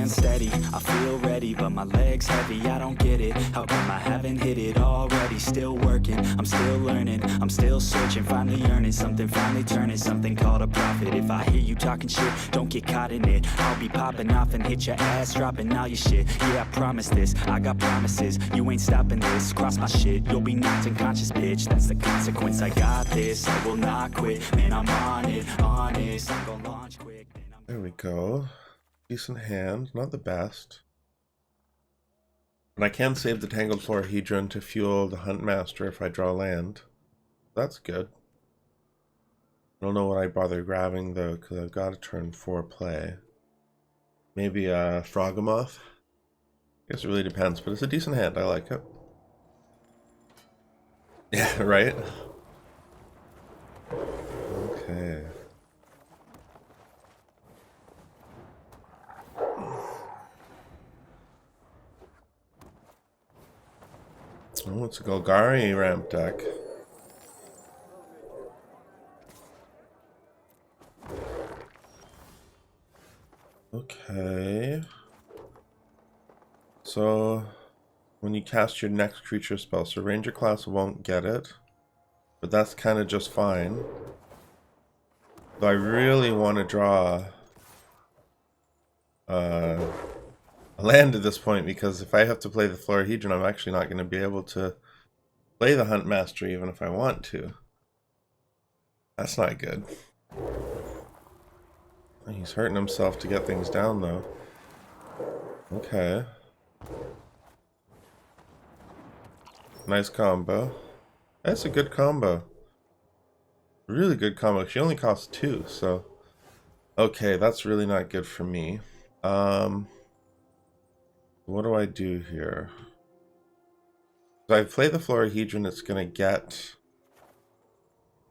stand steady, I feel ready, but my legs heavy, I don't get it. How come I haven't hit it already? Still working, I'm still learning, I'm still searching, finally earning something, finally turning something called a profit. If I hear you talking shit, don't get caught in it. I'll be popping off and hit your ass, dropping all your shit. Yeah, I promise this, I got promises, you ain't stopping this. Cross my shit, you'll be knocked unconscious, bitch. That's the consequence, I got this, I will not quit. Man, I'm on it, honest, I'm gonna launch quick. There we go. Decent hand, not the best. But I can save the Tangled Florahedron to fuel the Huntmaster if I draw land. That's good. I don't know what I bother grabbing though, because I've got a turn 4 play. Maybe a Froghemoth? I guess it really depends, but it's a decent hand, I like it. Yeah, right? Okay. Oh, it's a Golgari ramp deck. Okay. So, when you cast your next creature spell, so Ranger class won't get it, but that's kind of just fine. But I really want to draw a land at this point, because if I have to play the Florahedron, I'm actually not going to be able to play the Huntmaster even if I want to. That's not good. He's hurting himself to get things down though. Okay. Nice combo. That's a good combo. Really good combo. She only costs 2, so... Okay, that's really not good for me. What do I do here? If I play the Florahedron, it's gonna get...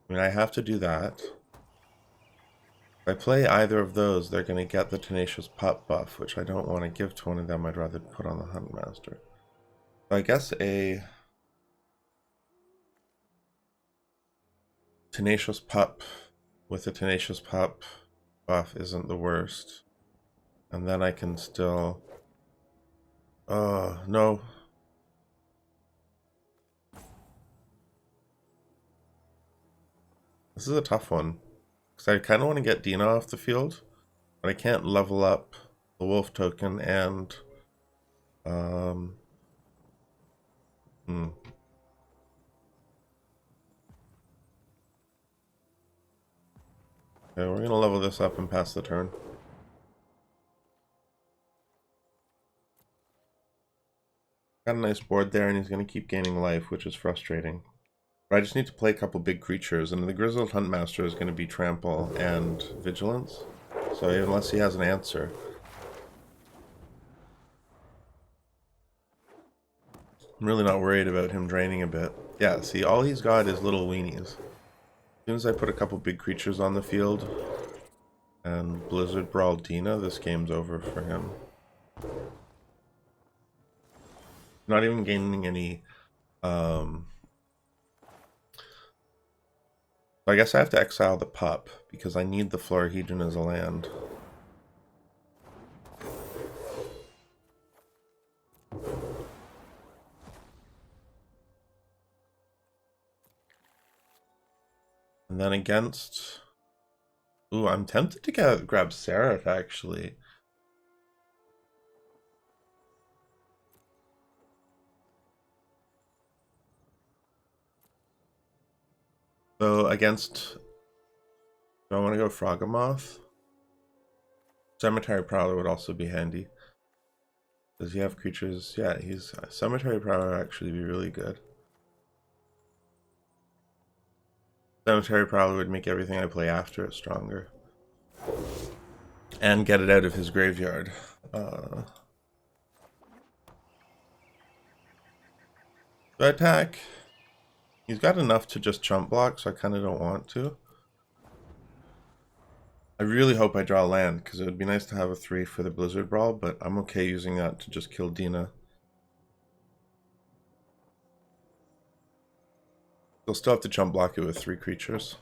I mean, I have to do that. If I play either of those, they're gonna get the Tenacious Pup buff, which I don't want to give to one of them. I'd rather put on the Huntmaster. So I guess a Tenacious Pup with a Tenacious Pup buff isn't the worst. And then I can still... no. This is a tough one. Because I kind of want to get Dina off the field. But I can't level up the wolf token and... Okay, we're going to level this up and pass the turn. Got a nice board there, and he's going to keep gaining life, which is frustrating. But I just need to play a couple big creatures, and the Grizzled Huntmaster is going to be Trample and Vigilance. So unless he has an answer... I'm really not worried about him draining a bit. Yeah, see, all he's got is little weenies. As soon as I put a couple big creatures on the field, and Blizzard Brawl Dina, this game's over for him. Not even gaining any, I guess I have to exile the pup, because I need the Florahedron as a land. And then against... Ooh, I'm tempted to grab Saryth, actually. So against... Do I want to go Froghemoth? Cemetery Prowler would also be handy. Does he have creatures? Yeah, he's... Cemetery Prowler would actually be really good. Cemetery Prowler would make everything I play after it stronger. And get it out of his graveyard. So attack. He's got enough to just chump block, so I kind of don't want to. I really hope I draw land, because it would be nice to have a 3 for the Blizzard Brawl, but I'm okay using that to just kill Dina. They'll still have to chump block it with 3 creatures.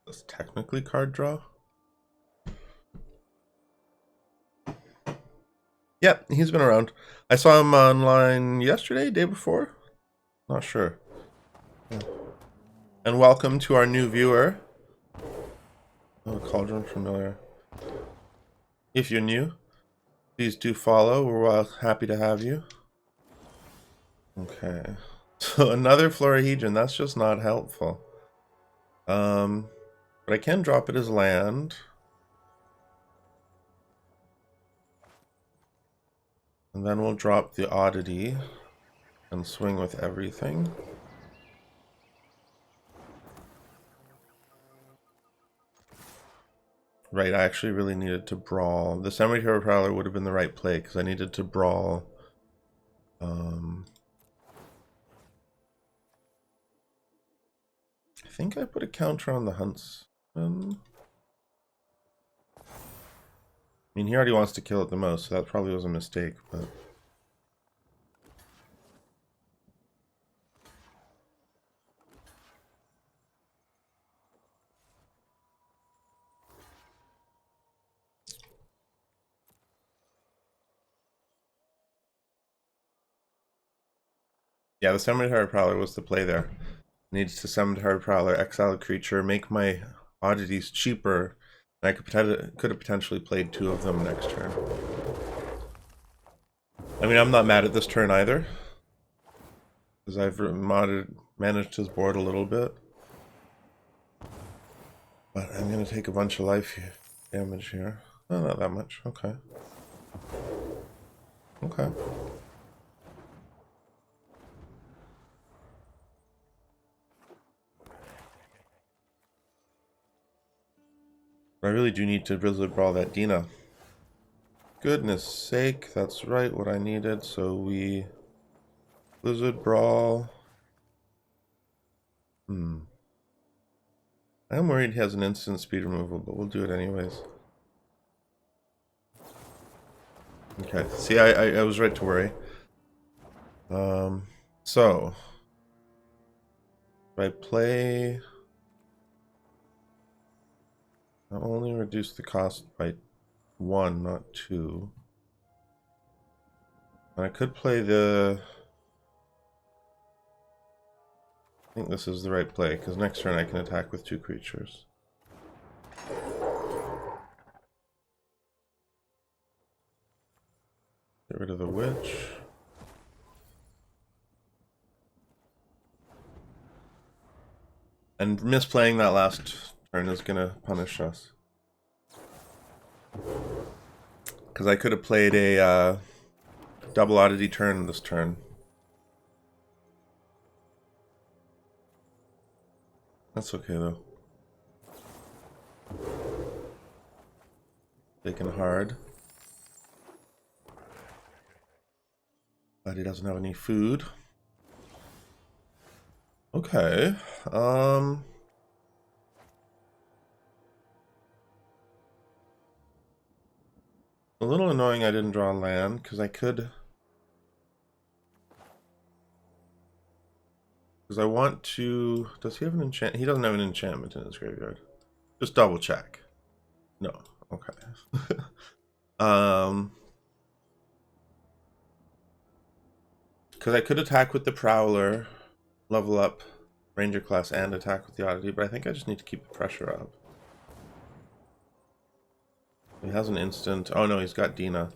That's technically card draw. Yep, he's been around. I saw him online yesterday, day before. Not sure. Yeah. And welcome to our new viewer. Oh, Cauldron familiar. If you're new, please do follow. We're happy to have you. Okay. So another Florahedron. That's just not helpful. But I can drop it as land. And then we'll drop the Oddity and swing with everything. Right, I actually really needed to brawl. The Cemetery Prowler would have been the right play because I needed to brawl. I think I put a counter on the Huntsman. I mean, he already wants to kill it the most, so that probably was a mistake, but... Yeah, the Cemetery Prowler was the play there. Needs to Cemetery Prowler, exile a creature, make my oddities cheaper, and I could have potentially played 2 of them next turn. I mean, I'm not mad at this turn either, because I've managed his board a little bit. But I'm going to take a bunch of life damage here. Oh, not that much. Okay. Okay. I really do need to Blizzard Brawl that Dina. Goodness sake, that's right, what I needed. So we Blizzard Brawl. I'm worried he has an instant speed removal, but we'll do it anyways. Okay, see, I was right to worry. So if I play, I only reduce the cost by 1, not 2. And I could play the... I think this is the right play, because next turn I can attack with 2 creatures. Get rid of the witch. And misplaying that last turn is gonna punish us. Because I could have played a double oddity turn this turn. That's okay though. Taking hard. But he doesn't have any food. Okay. A little annoying I didn't draw land, because I could... Because I want to... Does he have an enchant? He doesn't have an enchantment in his graveyard. Just double check. No. Okay. Because I could attack with the Prowler, level up Ranger class, and attack with the Oddity, but I think I just need to keep the pressure up. He has an instant. Oh no, he's got Dina.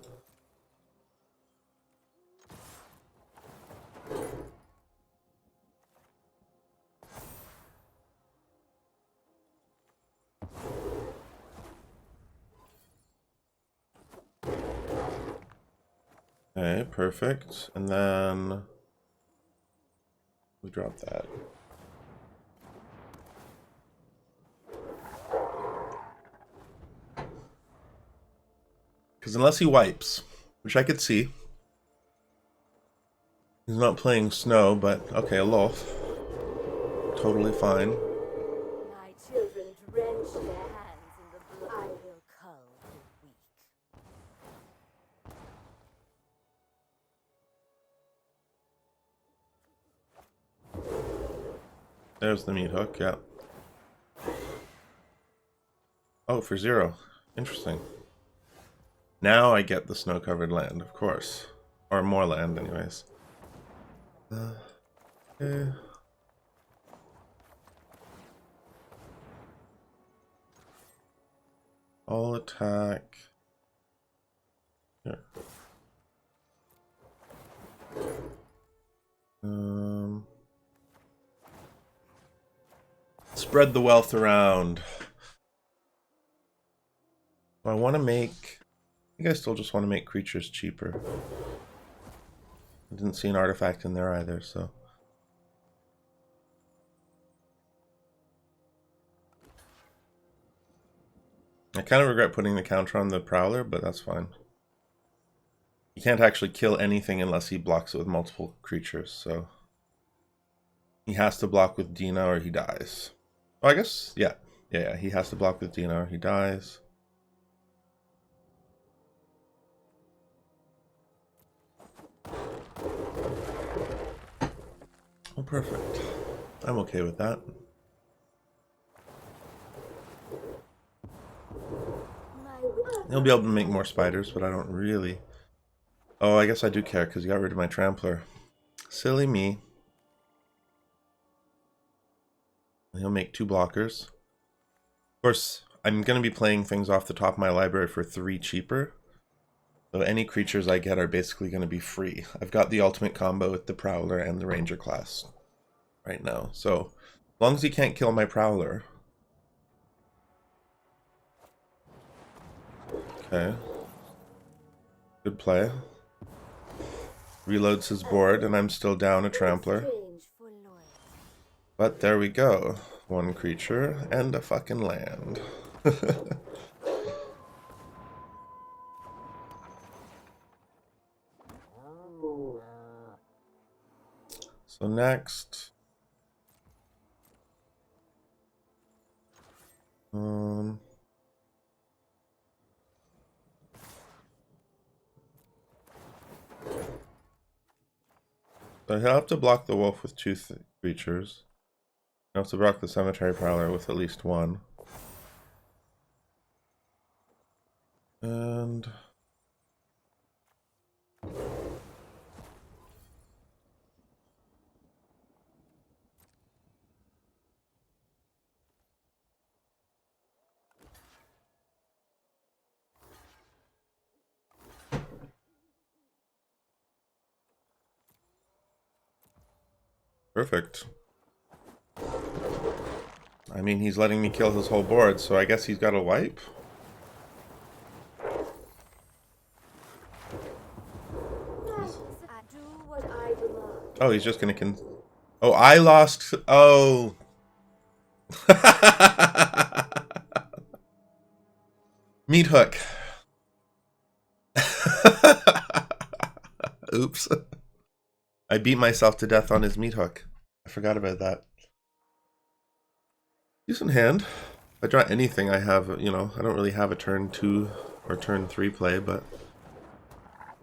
Okay, perfect. And then we drop that. Because unless he wipes, which I could see. He's not playing snow, but okay, a loaf. Totally fine. My children drench their hands in the blood. I will cull the weak. There's the meat hook, yeah. Oh, for 0. Interesting. Now I get the snow-covered land, of course. Or more land, anyways. Okay. All attack. Here. Spread the wealth around. I want to make... I think I still just want to make creatures cheaper. I didn't see an artifact in there either, so... I kind of regret putting the counter on the Prowler, but that's fine. He can't actually kill anything unless he blocks it with multiple creatures, so... He has to block with Dina or he dies. Oh, I guess, yeah. Yeah, he has to block with Dina or he dies. Oh, perfect. I'm okay with that. He'll be able to make more spiders, but I don't really... Oh, I guess I do care because he got rid of my Trampler. Silly me. He'll make 2 blockers. Of course, I'm going to be playing things off the top of my library for 3 cheaper. So any creatures I get are basically going to be free. I've got the ultimate combo with the Prowler and the Ranger class right now. So as long as he can't kill my Prowler. Okay. Good play. Reloads his board and I'm still down a Trampler. But there we go. 1 creature and a fucking land. So next... So he'll have to block the wolf with 2 creatures. He'll have to block the Cemetery Prowler with at least 1. And... perfect. I mean, he's letting me kill his whole board, so I guess he's got a wipe? Oh, he's just gonna Oh, I lost... Oh! Meat hook. Oops. I beat myself to death on his meat hook. I forgot about that. Decent hand. If I draw anything, I have, you know, I don't really have a turn 2 or turn 3 play, but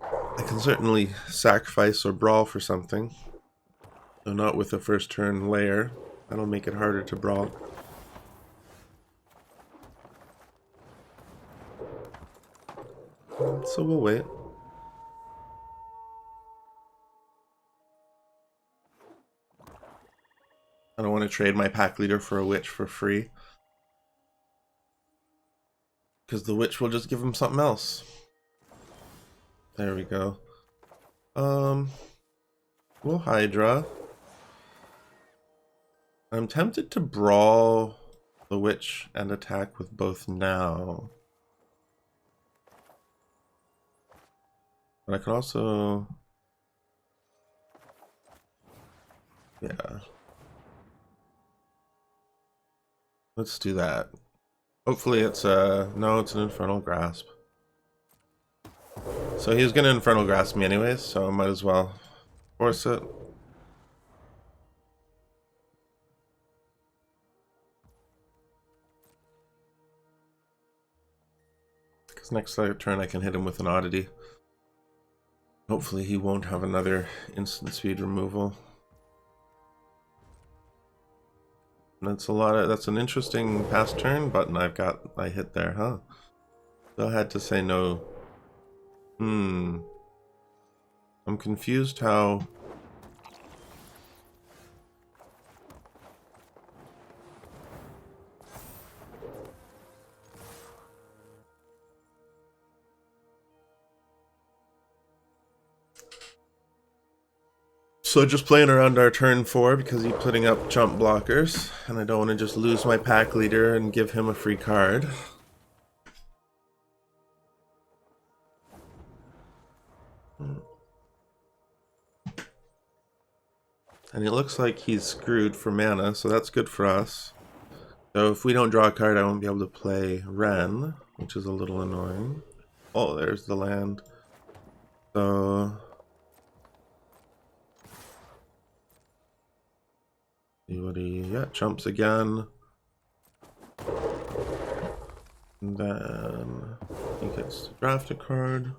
I can certainly sacrifice or brawl for something. Though not with the first turn Lair. That'll make it harder to brawl. So we'll wait. I don't want to trade my pack leader for a witch for free. Because the witch will just give him something else. There we go. We'll Hydra. I'm tempted to brawl the witch and attack with both now. But I could also... Yeah. Let's do that. Hopefully it's no, it's an Infernal Grasp. So he's gonna Infernal Grasp me anyways, so I might as well force it. Because next turn I can hit him with an Oddity. Hopefully he won't have another instant speed removal. That's a lot of, that's an interesting pass turn button I hit there, huh? Still had to say no. I'm confused how... So just playing around our turn 4 because he's putting up chump blockers, and I don't want to just lose my pack leader and give him a free card. And it looks like he's screwed for mana, so that's good for us. So if we don't draw a card, I won't be able to play Wrenn, which is a little annoying. Oh, there's the land. So... see what he... yeah, chumps again. And then he gets to draft a card.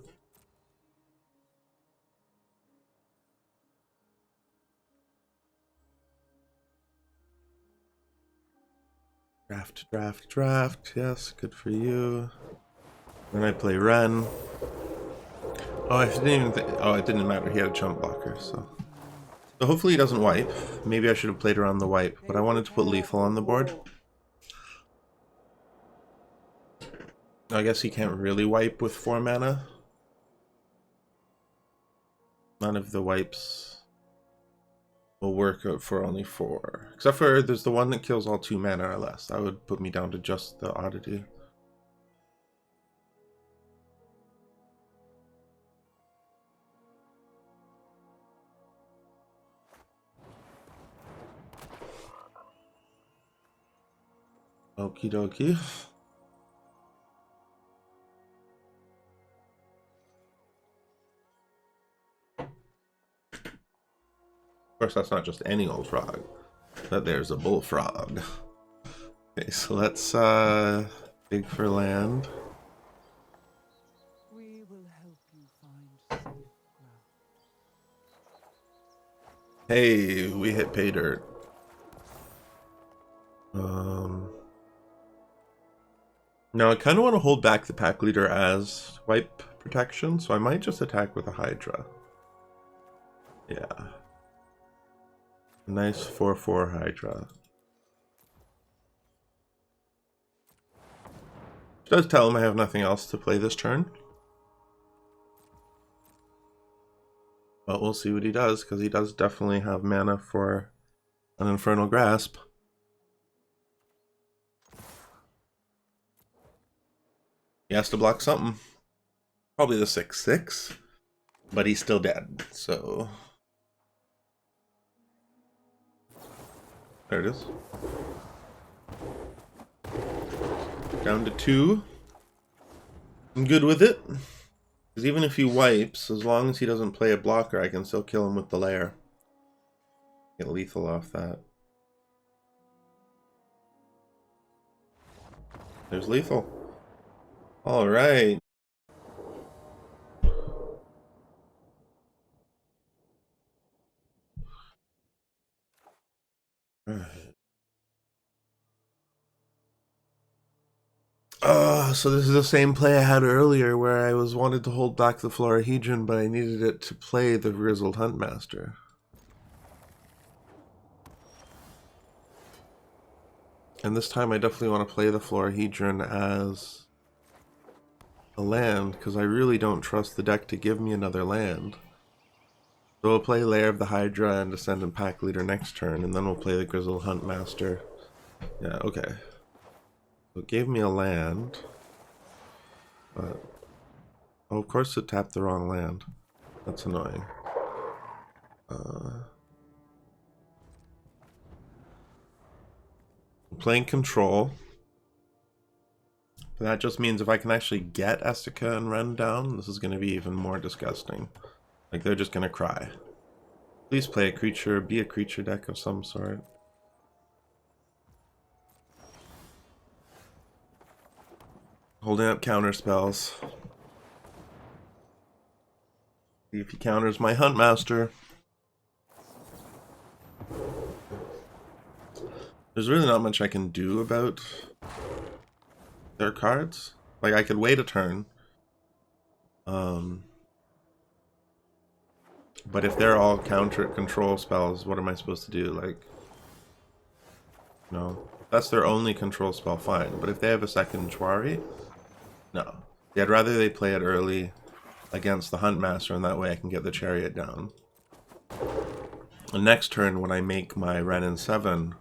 Draft, draft, draft. Yes, good for you. Then I play Wrenn. Oh, I didn't even think... oh, it didn't matter. He had a chump blocker, so... so hopefully he doesn't wipe. Maybe I should have played around the wipe, but I wanted to put lethal on the board. I guess he can't really wipe with 4 mana. None of the wipes will work out for only 4. Except for there's the one that kills all 2 mana or less. That would put me down to just the Oddity. Okie dokie. Of course, that's not just any old frog. But there's a bullfrog. Okay, so let's dig for land. We will help you find safe ground. Hey, we hit pay dirt. Now I kind of want to hold back the pack leader as wipe protection, so I might just attack with a Hydra. Yeah. Nice 4/4 Hydra. Which does tell him I have nothing else to play this turn. But we'll see what he does, because he does definitely have mana for an Infernal Grasp. He has to block something. Probably the 6/6. But he's still dead, so... there it is. Down to 2. I'm good with it. Because even if he wipes, as long as he doesn't play a blocker, I can still kill him with the Lair. Get lethal off that. There's lethal. Alright. So this is the same play I had earlier where I wanted to hold back the Florahedron, but I needed it to play the Grizzled Huntmaster. And this time I definitely want to play the Florahedron as a land, because I really don't trust the deck to give me another land. So we'll play Lair of the Hydra and Ascendant Packleader next turn, and then we'll play the Grizzled Huntmaster. Yeah, okay. So it gave me a land. But... oh, of course it tapped the wrong land. That's annoying. I'm playing Control. But that just means if I can actually get A-Esika and Wrenn down, this is going to be even more disgusting. Like, they're just going to cry. Please play a creature, be a creature deck of some sort. Holding up counter spells. See if he counters my Huntmaster. There's really not much I can do about their cards. Like, I could wait a turn. But if they're all counter control spells, what am I supposed to do? Like, no. If that's their only control spell, fine. But if they have a second Chwari, no. Yeah, I'd rather they play it early against the Huntmaster, and that way I can get the Chariot down. The next turn, when I make my Wrenn and Seven,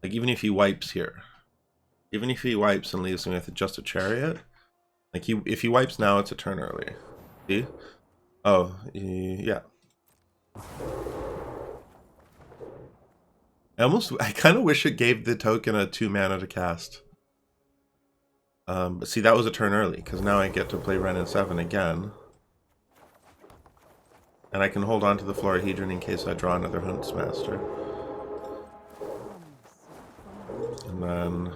like, even if he wipes here, even if he wipes and leaves me with just a Chariot, like, if he wipes now, it's a turn early. See? Oh, yeah. I kind of wish it gave the token a 2 mana to cast. But see, that was a turn early, because now I get to play Wrenn and Seven again. And I can hold on to the Florahedron in case I draw another Huntmaster. And then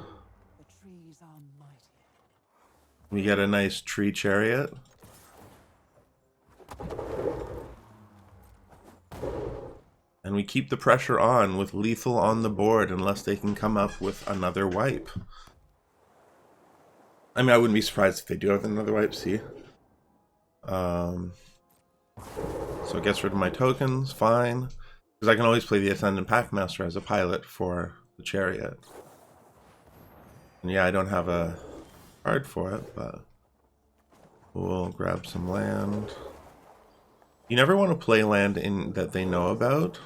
we get a nice tree Chariot. And we keep the pressure on with lethal on the board unless they can come up with another wipe. I mean, I wouldn't be surprised if they do have another wipe, see? So it gets rid of my tokens, fine. Because I can always play the Ascendant Packmaster as a pilot for the Chariot. And yeah, I don't have a card for it, but we'll grab some land. You never want to play land in that they know about.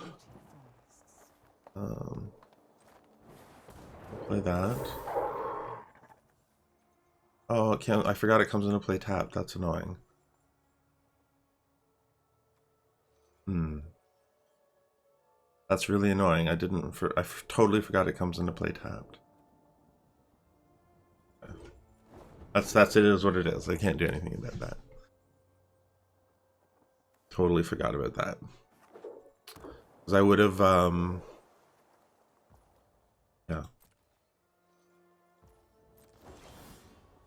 Play that. Oh, it can't, I forgot it comes into play tapped. That's annoying. That's really annoying. I totally forgot it comes into play tapped. That's it is what it is. I can't do anything about that. Totally forgot about that. Because I would have, yeah.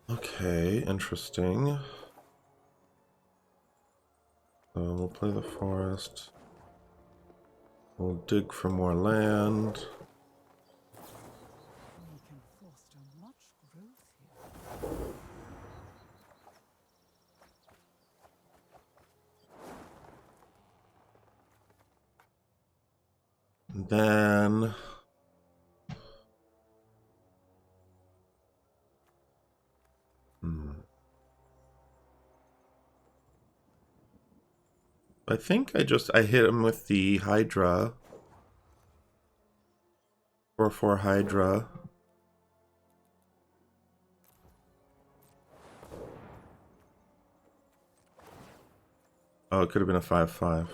Okay, interesting. So we'll play the forest. We'll dig for more land. We can foster much growth here. Then I think I hit him with the Hydra. 4/4 Hydra. Oh, it could have been a 5/5.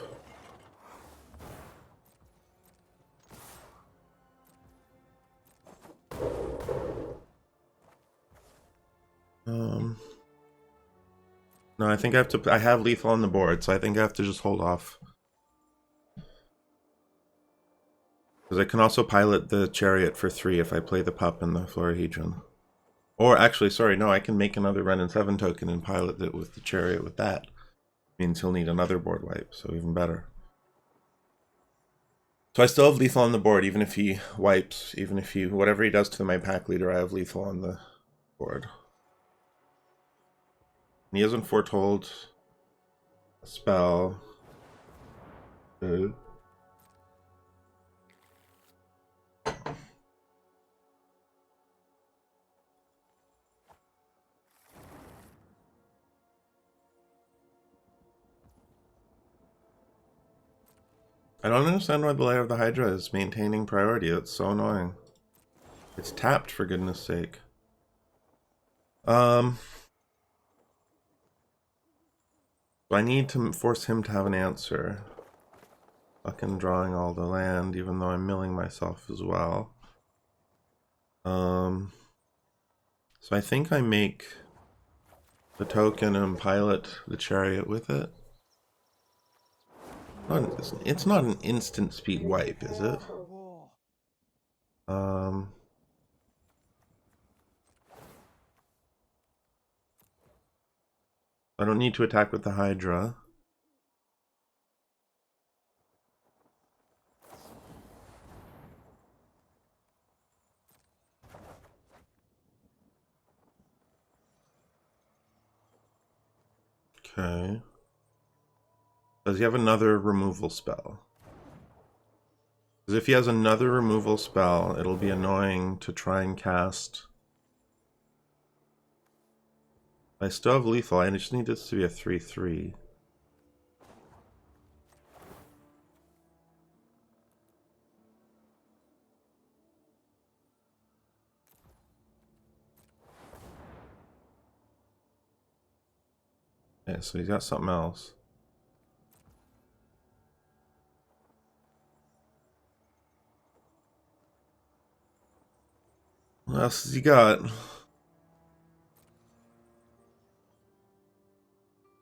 No, I think I have lethal on the board, so I think I have to just hold off. Because I can also pilot the Chariot for 3 if I play the Pup and the Florahedron. Or actually, sorry, no, I can make another Wrenn and Seven token and pilot it with the Chariot with that. Means he'll need another board wipe, so even better. So I still have lethal on the board, even if he wipes, whatever he does to my pack leader, I have lethal on the board. And he hasn't foretold a spell. Good. I don't understand why the Lair of the Hydra is maintaining priority. That's so annoying. It's tapped, for goodness sake. So I need to force him to have an answer. Fucking drawing all the land, even though I'm milling myself as well. So I think I make the token and pilot the Chariot with it. It's not an instant speed wipe, is it? I don't need to attack with the Hydra. Okay. Does he have another removal spell? Because if he has another removal spell, it'll be annoying to try and cast. I still have lethal. I just need this to be a 3/3. Okay, so he's got something else. What else has he got?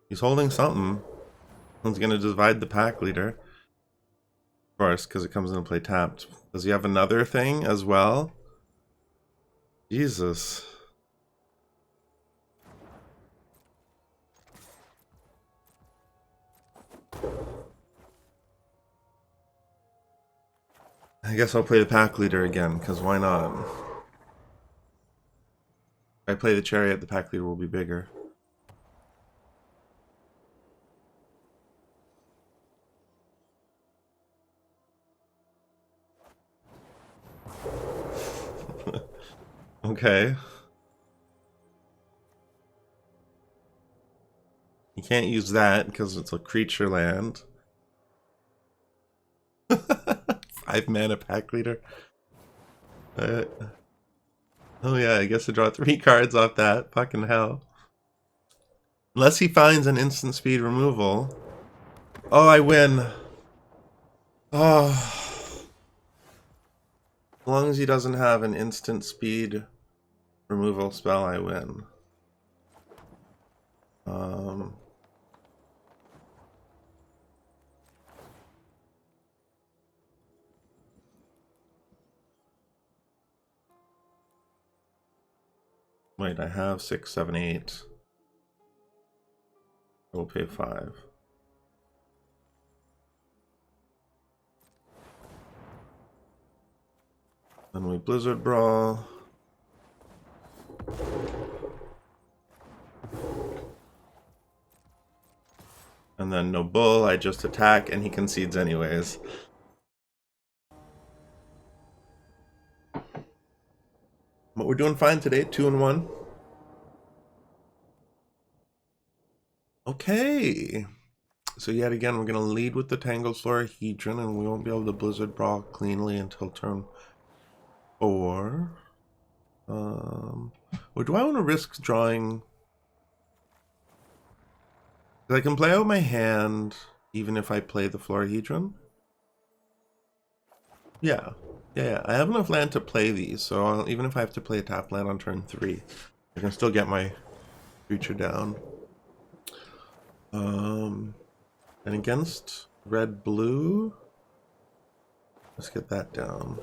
He's holding something. He's gonna divide the pack leader. Of course, because it comes into play tapped. Does he have another thing as well? Jesus. I guess I'll play the pack leader again, because why not? If I play the Chariot, the pack leader will be bigger. Okay. You can't use that because it's a creature land. 5 mana pack leader. Oh yeah, I guess I draw 3 cards off that. Fucking hell. Unless he finds an instant speed removal. Oh, I win. Oh. As long as he doesn't have an instant speed removal spell, I win. Wait, I have 6, 7, 8. I will pay 5. Then we Blizzard Brawl. And then no bull, I just attack and he concedes anyways. But we're doing fine today, 2-1. Okay. So yet again, we're going to lead with the Tangled Florahedron, and we won't be able to Blizzard Brawl cleanly until turn 4. Or do I want to risk drawing? I can play out my hand even if I play the Florahedron. Yeah. I have enough land to play these, so even if I have to play a tap land on turn 3, I can still get my creature down. And against red-blue, let's get that down.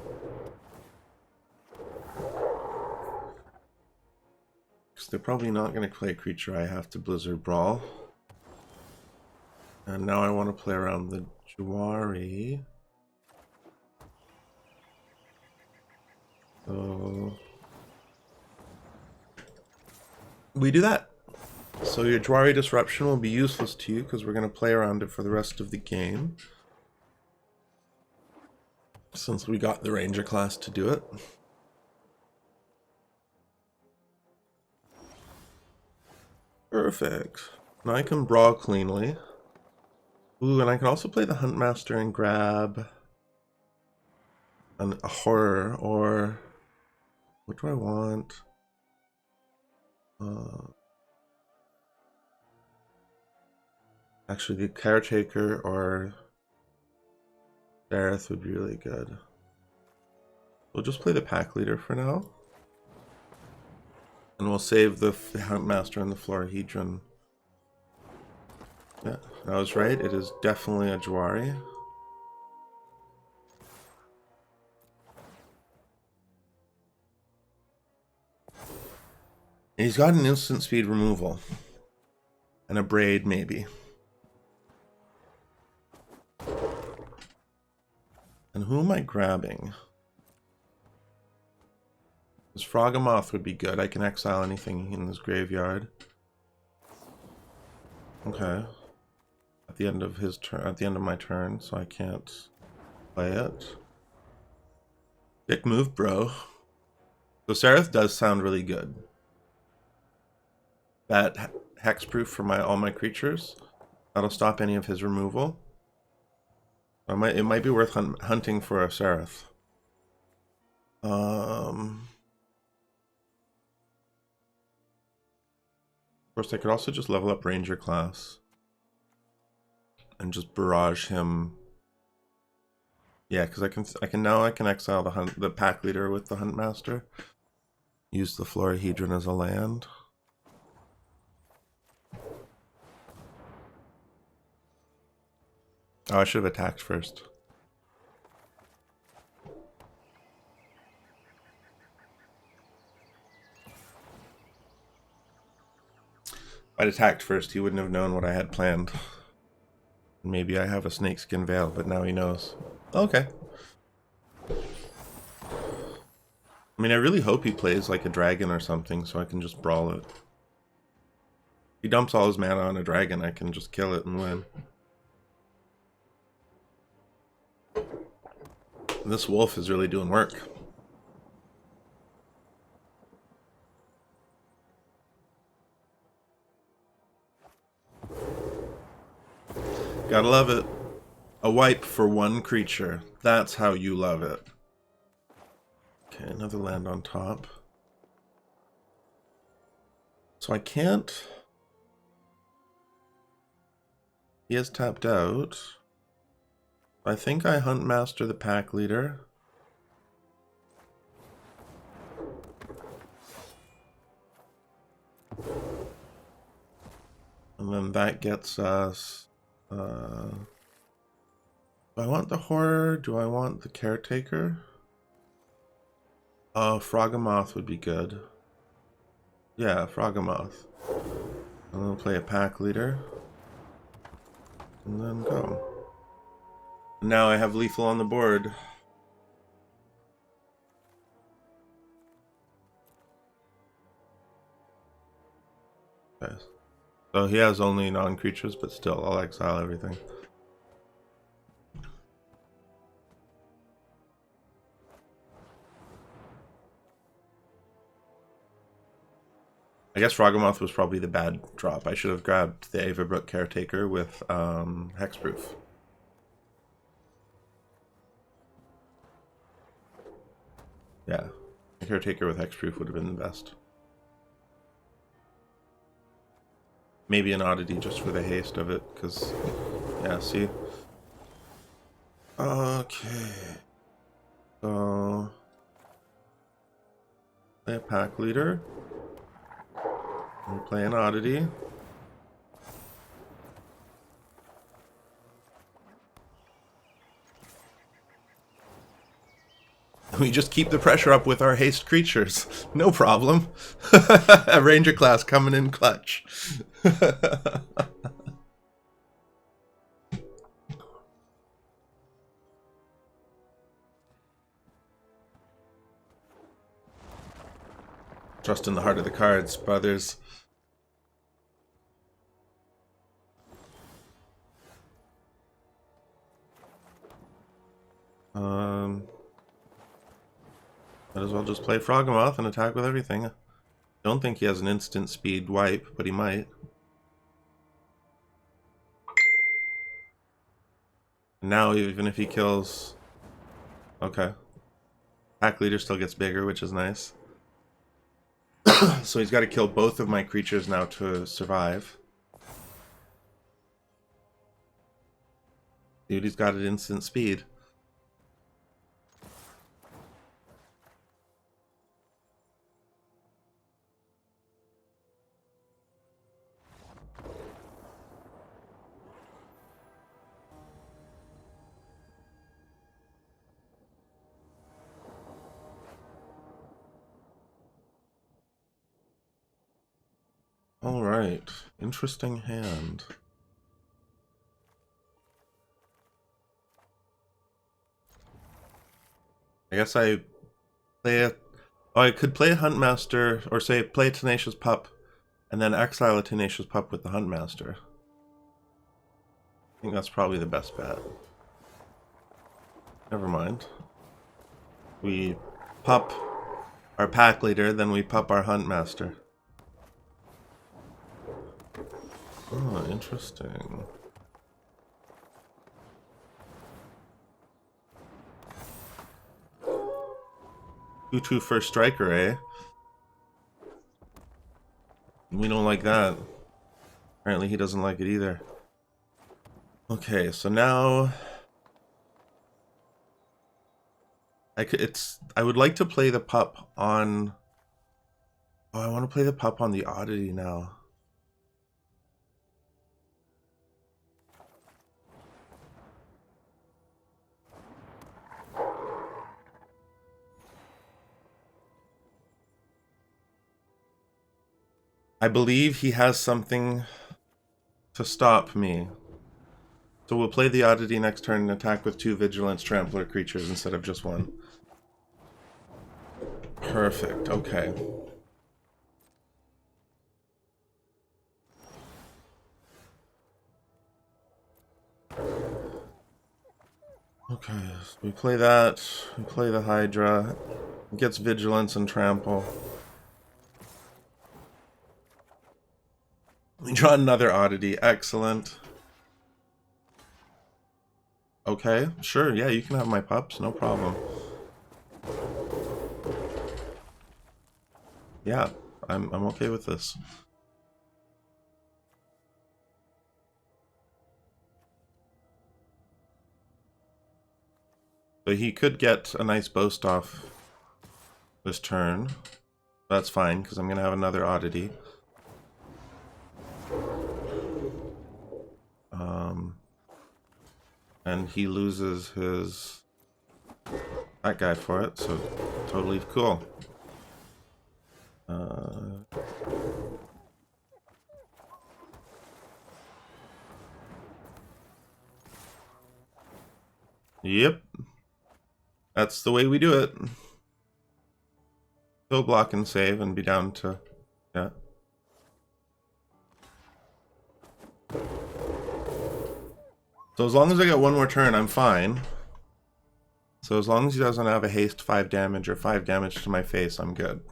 Because they're probably not going to play a creature I have to Blizzard Brawl. And now I want to play around the Jwari. So we do that. So your Jwari Disruption will be useless to you because we're going to play around it for the rest of the game. Since we got the Ranger class to do it. Perfect. Now I can brawl cleanly. Ooh, and I can also play the Huntmaster and grab a horror, or what do I want? Actually, the Caretaker or Saryth would be really good. We'll just play the pack leader for now. And we'll save the Huntmaster and the Florahedron. Yeah, I was right. It is definitely a Jwari. And he's got an instant speed removal. And a braid, maybe. And who am I grabbing? This Froghemoth would be good. I can exile anything in this graveyard. Okay. At the end of his turn, at the end of my turn, so I can't play it. Dick move, bro. So Saryth does sound really good. That hexproof for all my creatures. That'll stop any of his removal. It might be worth hunting for a Saryth. Of course, I could also just level up Ranger class and just barrage him. Yeah, because I can exile the pack leader with the Huntmaster. Use the Florahedron as a land. Oh, I should have attacked first. If I'd attacked first, he wouldn't have known what I had planned. Maybe I have a snakeskin veil, but now he knows. Okay. I mean, I really hope he plays like a dragon or something so I can just brawl it. If he dumps all his mana on a dragon, I can just kill it and win. And this wolf is really doing work. Gotta love it. A wipe for one creature. That's how you love it. Okay, another land on top. So I can't... He has tapped out. I think I Huntmaster the pack leader. And then that gets us... do I want the horror? Do I want the caretaker? Froghemoth would be good. Yeah, Froghemoth. I'm gonna play a pack leader. And then go. Now I have lethal on the board. Okay. So he has only non-creatures, but still, I'll exile everything. I guess Froghemoth was probably the bad drop. I should have grabbed the Avabruck Caretaker with Hexproof. Yeah, the Caretaker with Hexproof would have been the best. Maybe an Oddity just for the haste of it, because, yeah, see? Okay. So... play a pack leader. And play an Oddity. We just keep the pressure up with our haste creatures. No problem. A ranger class coming in clutch. Trust in the heart of the cards, brothers. Might as well just play Froghemoth and attack with everything. Don't think he has an instant speed wipe, but he might. Now, even if he kills... Okay. Pack leader still gets bigger, which is nice. So he's got to kill both of my creatures now to survive. Dude, he's got an instant speed. Alright, interesting hand. I guess I play a... Oh, I could play a Huntmaster, or say play a Tenacious Pup, and then exile a Tenacious Pup with the Huntmaster. I think that's probably the best bet. Never mind. We pup our pack leader, then we pup our Huntmaster. Oh, interesting. 2/2 first striker, eh? We don't like that. Apparently he doesn't like it either. Okay, so now I would like to play the pup on... Oh, I want to play the pup on the Oddity now. I believe he has something to stop me. So we'll play the Oddity next turn and attack with 2 Vigilance Trampler creatures instead of just 1. Perfect, okay. Okay, so we play that, we play the Hydra. It gets Vigilance and Trample. We draw another Oddity, excellent. Okay, sure, yeah, you can have my pups, no problem. Yeah, I'm okay with this. So he could get a nice boast off this turn. That's fine, because I'm going to have another Oddity. And he loses his... that guy for it, so totally cool. Yep. That's the way we do it. Still block and save and be down to... yeah. So as long as I get one more turn, I'm fine. So as long as he doesn't have a haste 5 damage or 5 damage to my face, I'm good.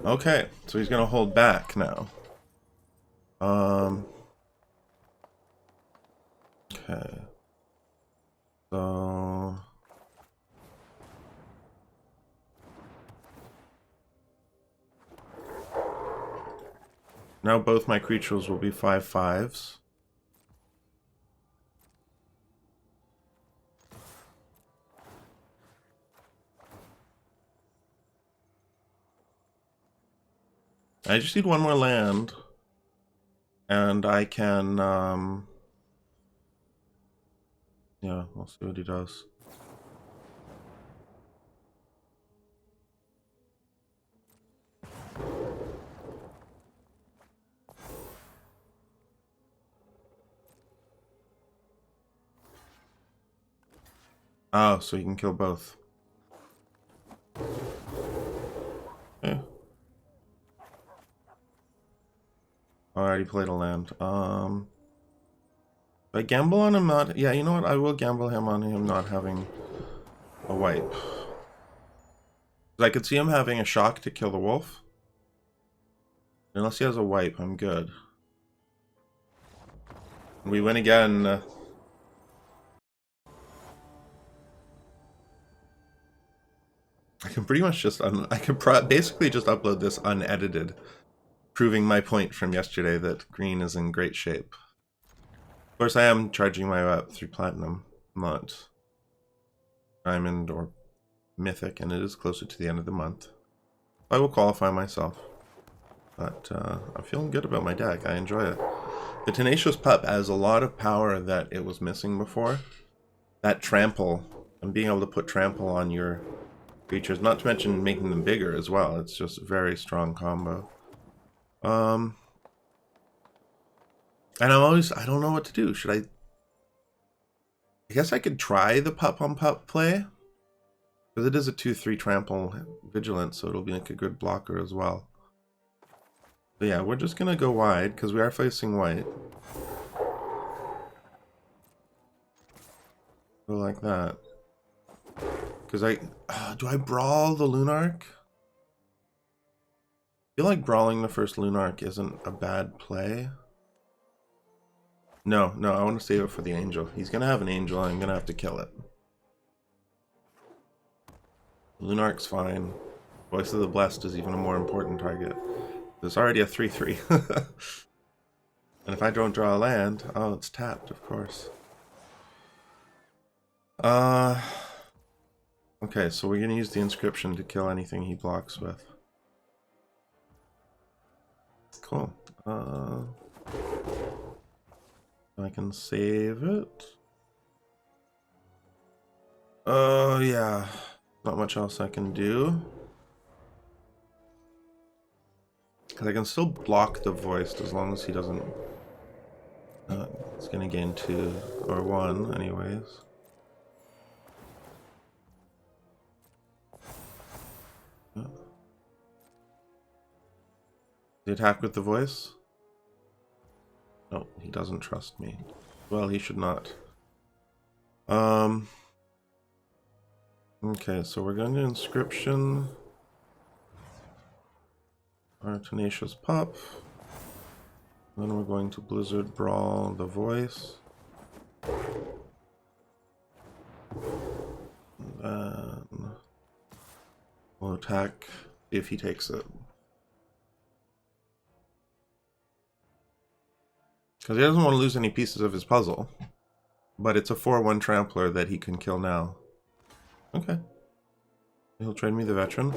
Okay, so he's gonna hold back now. Okay. So... now both my creatures will be 5/5s. I just need one more land. And I can, yeah, we'll see what he does. Oh, so you can kill both. Okay. I already played a land. Do I gamble on him not... yeah, you know what? I will gamble him on him not having a wipe. I could see him having a shock to kill the wolf. Unless he has a wipe, I'm good. We win again. I can pretty much just... I can basically just upload this unedited, proving my point from yesterday that green is in great shape. Of course, I am charging my way up through platinum, not diamond or mythic, and it is closer to the end of the month. I will qualify myself, but I'm feeling good about my deck. I enjoy it. The Tenacious Pup has a lot of power that it was missing before. That trample, and being able to put trample on your creatures, not to mention making them bigger as well. It's just a very strong combo. And I don't know what to do. Should I guess I could try the pup on pup play. Because it is a 2/3 trample vigilant, so it'll be like a good blocker as well. But yeah, we're just gonna go wide because we are facing white. Go like that. Because do I brawl the Lunarch? I feel like brawling the first Lunarch isn't a bad play. No, I want to save it for the Angel. He's gonna have an Angel, and I'm gonna have to kill it. Lunarch's fine. Voice of the Blessed is even a more important target. There's already a 3/3. And if I don't draw a land, oh, it's tapped, of course. Okay, so we're gonna use the Inscription to kill anything he blocks with. Cool. I can save it. Oh, yeah. Not much else I can do. Because I can still block the Voiced as long as he doesn't... it's going to gain 2 or 1 anyways. The attack with the Voice? No, he doesn't trust me. Well, he should not. Okay, so we're going to Inscription our Tenacious Pup. Then we're going to Blizzard Brawl the Voice. And then we'll attack if he takes it. Because he doesn't want to lose any pieces of his puzzle. But it's a 4/1 trampler that he can kill now. Okay. He'll trade me the Veteran.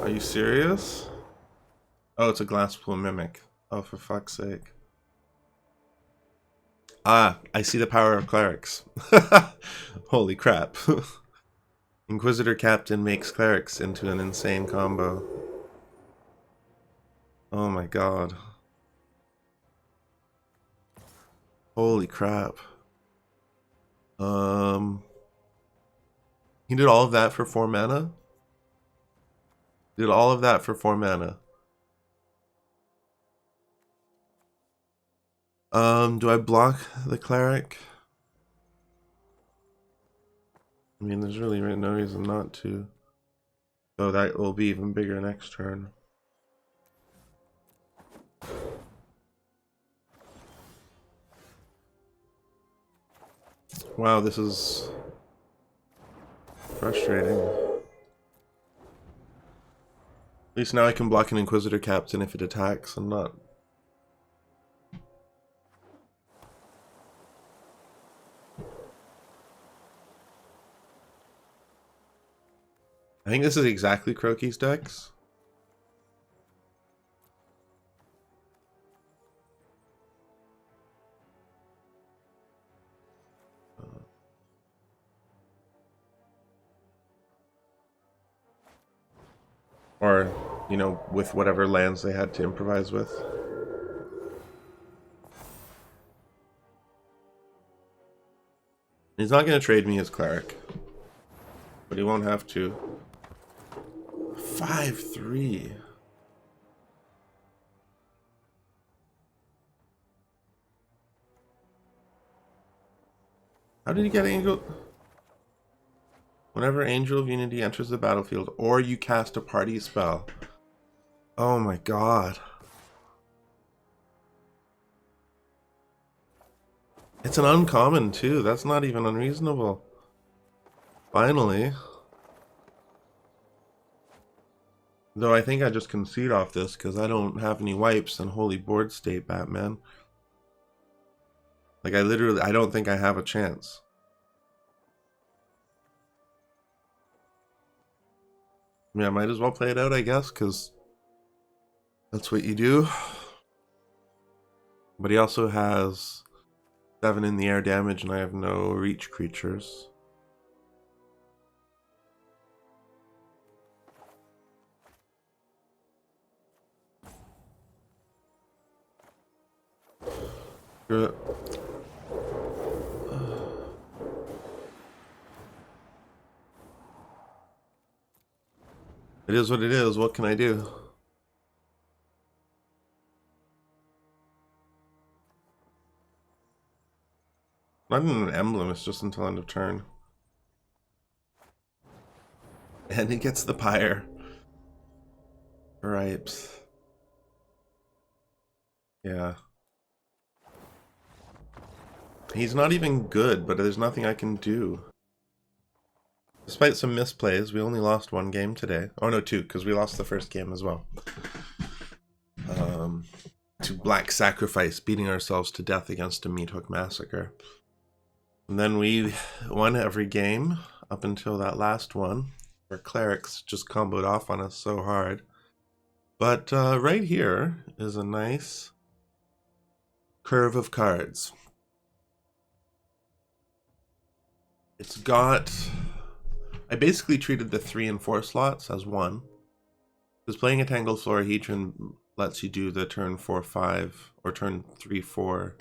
Are you serious? Oh, it's a Glasspool Mimic. Oh, for fuck's sake. Ah, I see the power of clerics. Holy crap. Inquisitor Captain makes clerics into an insane combo. Oh my god. Holy crap. He did all of that for 4 mana? Did all of that for 4 mana. Do I block the cleric? I mean, there's really no reason not to. So that will be even bigger next turn. Wow, this is frustrating. At least now I can block an Inquisitor Captain if it attacks and not... I think this is exactly Croaky's decks. Or, you know, with whatever lands they had to improvise with. He's not going to trade me his cleric. But he won't have to. 5/3. How did he get Angel? Whenever Angel of Unity enters the battlefield, or you cast a party spell. Oh my god. It's an uncommon too. That's not even unreasonable. Finally. Though I think I just concede off this because I don't have any wipes and Holy Board State, Batman. Like I don't think I have a chance. mean, I might as well play it out, I guess, because that's what you do. But he also has 7 in the air damage, and I have no reach creatures. It is what it is. What can I do? Not even an emblem, it's just until end of turn. And he gets the pyre. Right. Yeah. He's not even good, but there's nothing I can do. Despite some misplays, we only lost 1 game today. Oh no, 2, because we lost the first game as well. To Black Sacrifice, beating ourselves to death against a Meat Hook Massacre. And then we won every game up until that last one, where clerics just comboed off on us so hard. But right here is a nice curve of cards. It's got... I basically treated the 3 and 4 slots as one. Because playing a Tangled Florahedron lets you do the turn 4-5 or turn 3-4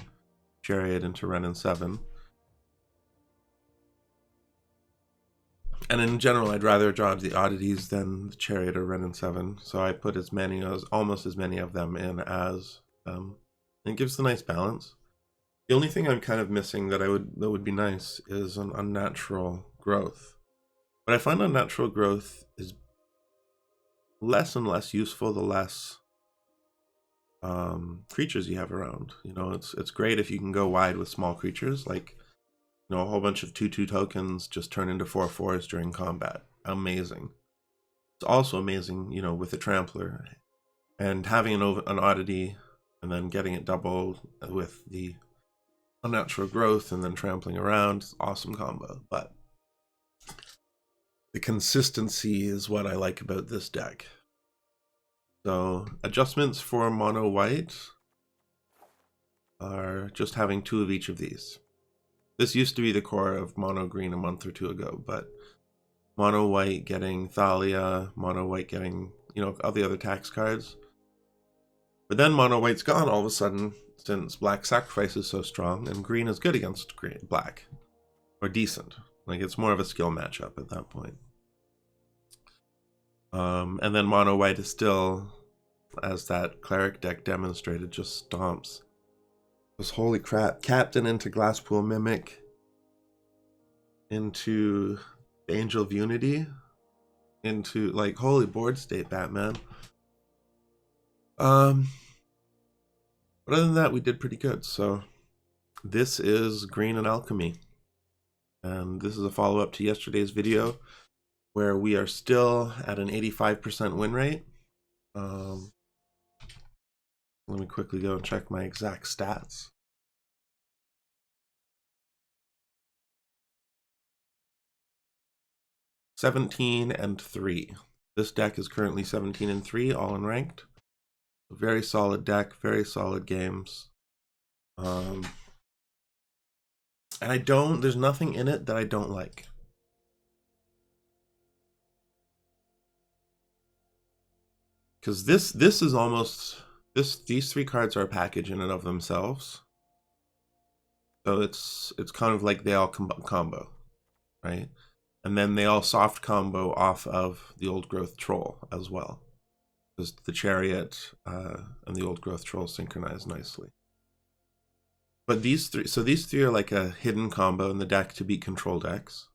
Chariot into Wrenn and Seven. And in general, I'd rather draw the Oddities than the Chariot or Wrenn and Seven. So I put almost as many of them in as it gives a nice balance. The only thing I'm kind of missing that would be nice is an Unnatural Growth. But I find Unnatural Growth is less and less useful the less creatures you have around. You know, it's great if you can go wide with small creatures, like, you know, a whole bunch of 2/2 tokens just turn into 4/4s during combat. Amazing. It's also amazing, you know, with the Trampler and having an Oddity and then getting it doubled with the Unnatural Growth and then trampling around. Awesome combo. But the consistency is what I like about this deck. So adjustments for mono white are just having 2 of each of these. This used to be the core of mono green a month or 2 ago, but mono white getting Thalia, mono white getting, you know, all the other tax cards. But then mono white's gone all of a sudden since Black Sacrifice is so strong and green is good against black, or decent. Like, it's more of a skill matchup at that point. And then mono white is still, as that cleric deck demonstrated, just stomps. Just holy crap. Captain into Glasspool Mimic, into the Angel of Unity, into, like, holy board state, Batman. But other than that, we did pretty good. So this is Green and Alchemy. And this is a follow-up to yesterday's video, where we are still at an 85% win rate. Let me quickly go and check my exact stats. (17-3). This deck is currently 17-3, all unranked. Very solid deck, very solid games. And there's nothing in it that I don't like. Because this is almost, these 3 cards are a package in and of themselves. So it's kind of like they all combo, right? And then they all soft combo off of the Old Growth Troll as well. Because the Chariot and the Old Growth Troll synchronize nicely. But these 3 are like a hidden combo in the deck to beat control decks.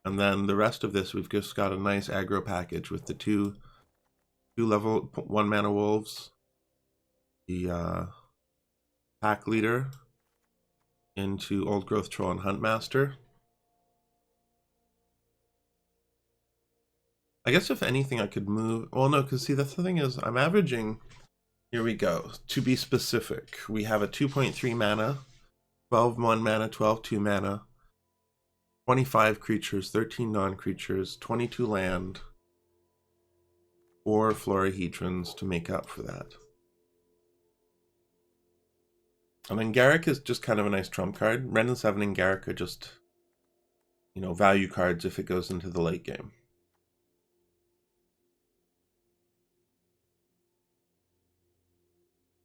And then the rest of this, we've just got a nice aggro package with the 2 level 1 mana wolves, the pack leader into Old Growth Troll and Huntmaster. I guess if anything I could move, well no, because see the thing is I'm averaging, here we go, to be specific, we have a 2.3 mana, 12 1 mana, 12 2 mana, 25 creatures, 13 non-creatures, 22 land, 4 Florahedrons to make up for that. I mean, Garruk is just kind of a nice trump card. Wrenn and Seven and Garruk are just, you know, value cards if it goes into the late game.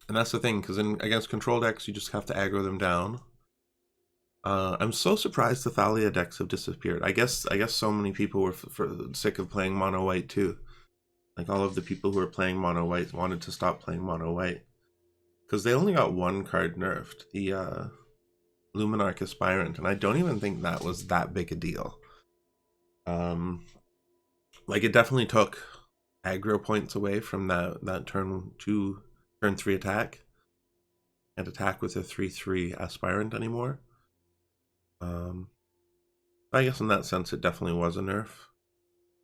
And that's the thing, because against control decks, you just have to aggro them down. I'm so surprised the Thalia decks have disappeared. I guess so many people were sick of playing mono white too. Like all of the people who were playing mono white wanted to stop playing mono white. Because they only got one card nerfed, the Luminarch Aspirant, and I don't even think that was that big a deal. Like it definitely took aggro points away from that turn 2, turn 3 attack. Can't attack with a 3/3 Aspirant anymore. I guess in that sense it definitely was a nerf.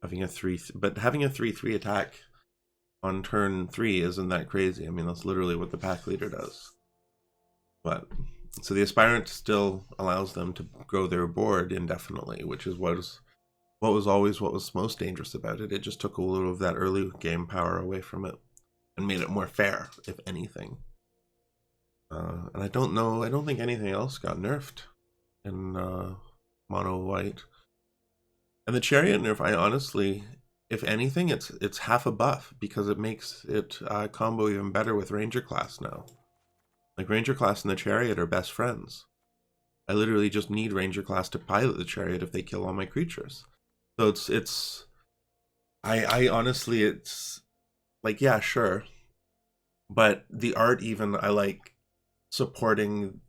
Having a 3/3 attack on turn 3 isn't that crazy. I mean, that's literally what the pack leader does. But so the Aspirant still allows them to grow their board indefinitely, which is what was always what was most dangerous about it. It just took a little of that early game power away from it and made it more fair, if anything. And I don't think anything else got nerfed in mono white. And the Chariot nerf, I honestly, if anything, it's half a buff because it makes it combo even better with Ranger class now. Like Ranger class and the Chariot are best friends. I literally just need Ranger class to pilot the Chariot if they kill all my creatures. So I honestly, it's like, yeah, sure. But the art even, I like supporting,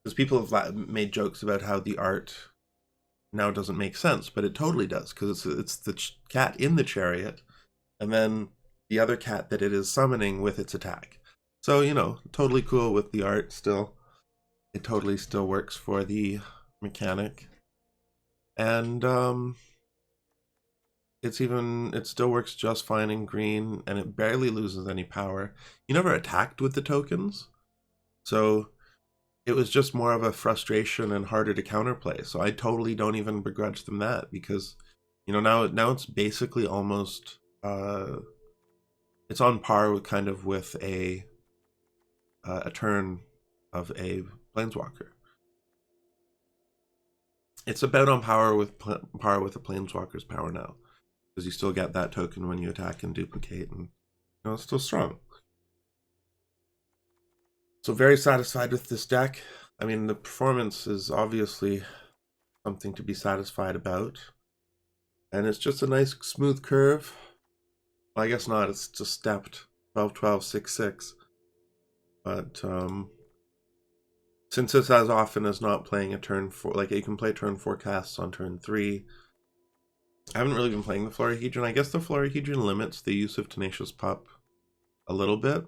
because people have made jokes about how the art now doesn't make sense, but it totally does, because it's the cat in the Chariot, and then the other cat that it is summoning with its attack. So, you know, totally cool with the art still. It totally still works for the mechanic. And it still works just fine in green, and it barely loses any power. You never attacked with the tokens, so it was just more of a frustration and harder to counterplay. So I totally don't even begrudge them that, because, you know, now it's basically almost it's on par with kind of with a turn of a Planeswalker. It's about on par with a Planeswalker's power now, because you still get that token when you attack and duplicate, and, you know, it's still strong. So very satisfied with this deck. I mean, the performance is obviously something to be satisfied about, and it's just a nice smooth curve. Well, I guess not, it's just stepped 12-12, 6-6. But since it's as often as not playing a turn 4, like you can play turn 4 casts on turn 3. I haven't really been playing the Florahedron. I guess the Florahedron limits the use of Tenacious Pup a little bit.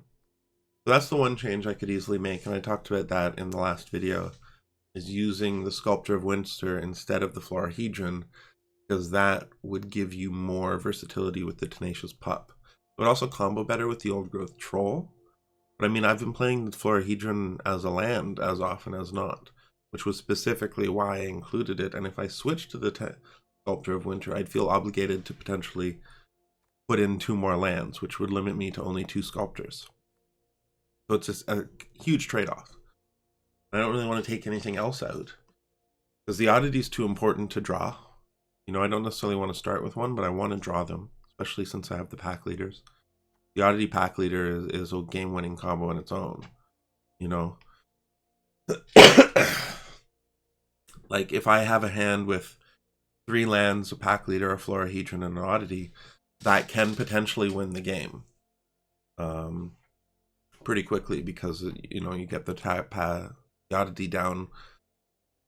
So that's the one change I could easily make, and I talked about that in the last video, is using the Sculptor of Winster instead of the Florahedron, because that would give you more versatility with the Tenacious Pup. It would also combo better with the Old Growth Troll. But I mean, I've been playing the Florahedron as a land as often as not, which was specifically why I included it. And if I switched to the Sculptor of Winter, I'd feel obligated to potentially put in 2 more lands, which would limit me to only 2 sculptors. So it's just a huge trade-off. I don't really want to take anything else out, because the Oddity is too important to draw. You know, I don't necessarily want to start with one, but I want to draw them, especially since I have the pack leaders. The Oddity pack leader is a game-winning combo on its own, you know. Like, if I have a hand with 3 lands, a pack leader, a Florahedron, and an Oddity, that can potentially win the game pretty quickly, because, you know, you get the Oddity down,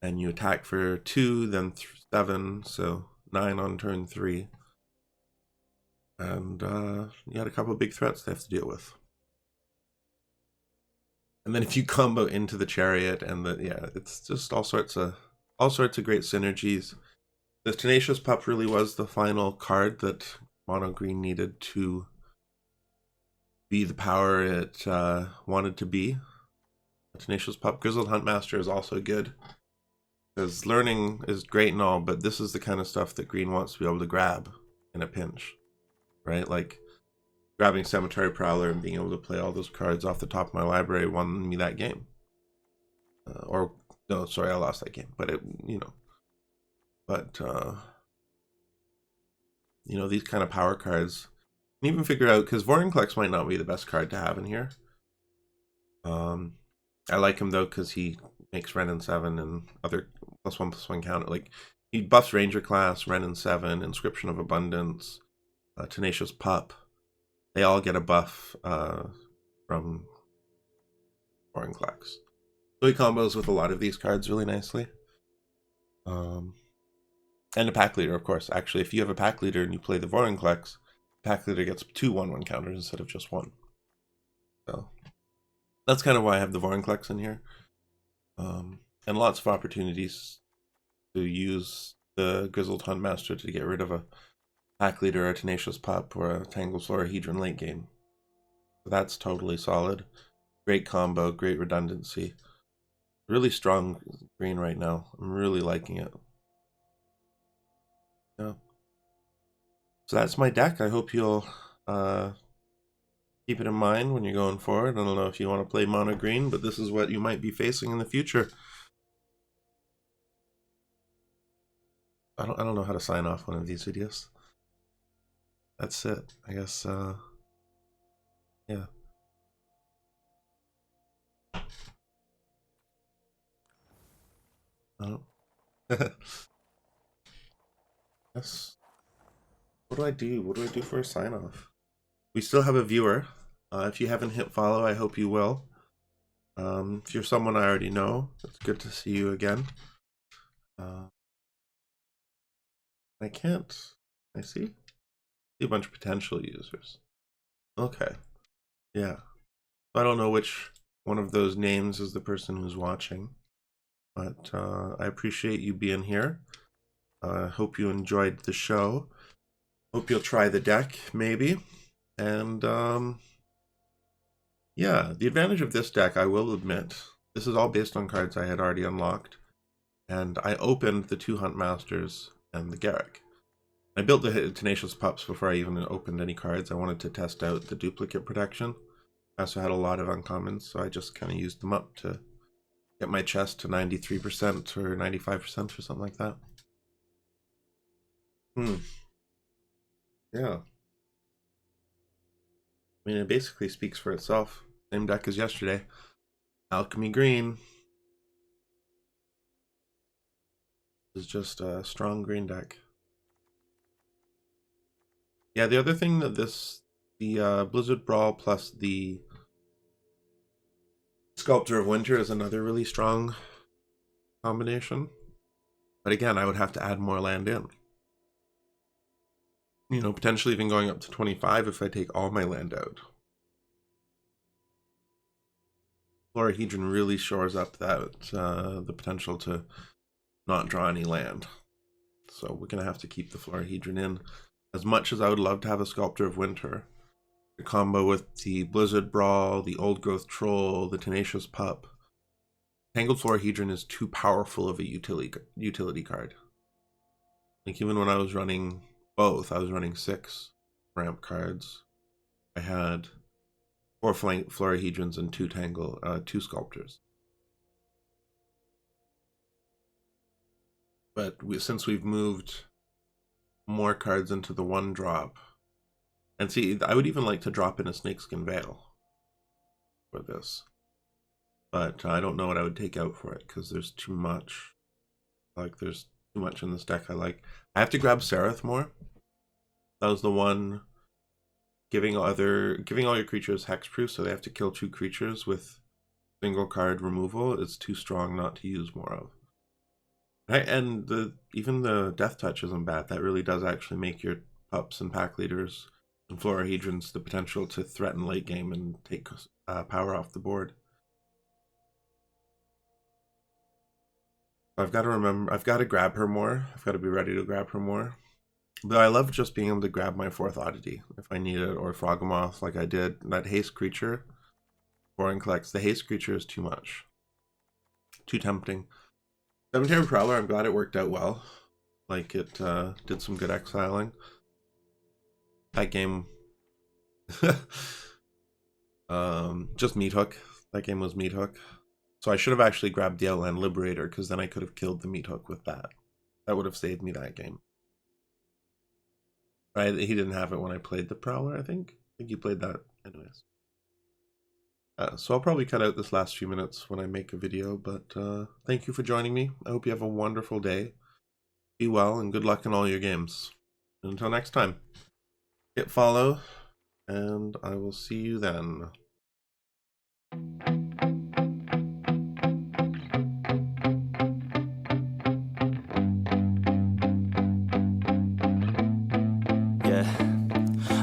and you attack for 2, then 7, so 9 on turn 3. And you had a couple of big threats they have to deal with. And then if you combo into the Chariot, and it's just all sorts of great synergies. The Tenacious Pup really was the final card that Mono Green needed to be the power it wanted to be. The Tenacious Pup. Grizzled Huntmaster is also good, because learning is great and all, but this is the kind of stuff that Green wants to be able to grab in a pinch. right? Like grabbing Cemetery Prowler and being able to play all those cards off the top of my library won me that game. Or no, sorry, I lost that game. But it, you know, but you know, these kind of power cards, you can even figure out, because Vorinclex might not be the best card to have in here. I like him though because he makes Wrenn and Seven and other +1/+1 counter. Like he buffs Ranger class, Wrenn and Seven, Inscription of Abundance, Tenacious Pup. They all get a buff from Vorinclex. So he combos with a lot of these cards really nicely. And a pack leader, of course. Actually, if you have a pack leader and you play the Vorinclex, pack leader gets 2 1/1 counters instead of just 1. So that's kind of why I have the Vorinclex in here. And lots of opportunities to use the Grizzled Huntmaster to get rid of a pack leader, a Tenacious Pup, or a Tangled Florahedron late game. So that's totally solid. Great combo, great redundancy. Really strong green right now. I'm really liking it. Yeah. So that's my deck. I hope you'll keep it in mind when you're going forward. I don't know if you want to play mono green, but this is what you might be facing in the future. I don't know how to sign off one of these videos. That's it. I guess yeah. Oh. Yes. What do I do? What do I do for a sign off? We still have a viewer. If you haven't hit follow, I hope you will. If you're someone I already know, it's good to see you again. I can't. I see a bunch of potential users. Okay. Yeah. I don't know which one of those names is the person who's watching, but I appreciate you being here. I hope you enjoyed the show. Hope you'll try the deck, maybe. And yeah, the advantage of this deck, I will admit, this is all based on cards I had already unlocked. And I opened the 2 Huntmasters and the Garruk. I built the Tenacious Pups before I even opened any cards. I wanted to test out the duplicate protection. I also had a lot of uncommons, so I just kind of used them up to get my chest to 93% or 95% or something like that. Yeah. I mean, it basically speaks for itself. Same deck as yesterday. Alchemy Green is just a strong green deck. Yeah, the other thing that the Blizzard Brawl plus the Sculptor of Winter is another really strong combination. But again, I would have to add more land in. You know, potentially even going up to 25 if I take all my land out. Florahedron really shores up that the potential to not draw any land. So we're going to have to keep the Florahedron in. As much as I would love to have a Sculptor of Winter, the combo with the Blizzard Brawl, the Old Growth Troll, the Tenacious Pup, Tangled Florahedron is too powerful of a utility card. Like even when I was running both, I was running 6 ramp cards. I had 4 Florahedrons and 2 Sculptors. But since we've moved more cards into the 1-drop, and see, I would even like to drop in a Snakeskin Veil for this, but I don't know what I would take out for it because there's too much. Like there's too much in this deck. I have to grab Saryth more. That was the one giving all your creatures hexproof, so they have to kill 2 creatures with single card removal. It's too strong not to use more of. And even the Death Touch isn't bad. That really does actually make your pups and pack leaders and Florahedrons the potential to threaten late game and take power off the board. I've got to grab her more. I've got to be ready to grab her more. But I love just being able to grab my 4th Oddity if I need it, or Froghemoth like I did. That haste creature, Vorinclex, the haste creature is too much. Too tempting. Cemetery Prowler, I'm glad it worked out well. Like it did some good exiling. That game... just Meat Hook. That game was Meat Hook. So I should have actually grabbed the Outland Liberator, because then I could have killed the Meat Hook with that. That would have saved me that game. Right? He didn't have it when I played the Prowler, I think. I think he played that anyways. So I'll probably cut out this last few minutes when I make a video, but thank you for joining me. I hope you have a wonderful day. Be well, and good luck in all your games. Until next time, hit follow, and I will see you then.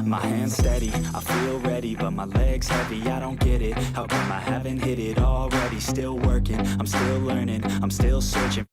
My hands steady, I feel ready, but my legs heavy, I don't get it. How come I haven't hit it already? Still working, I'm still learning, I'm still searching.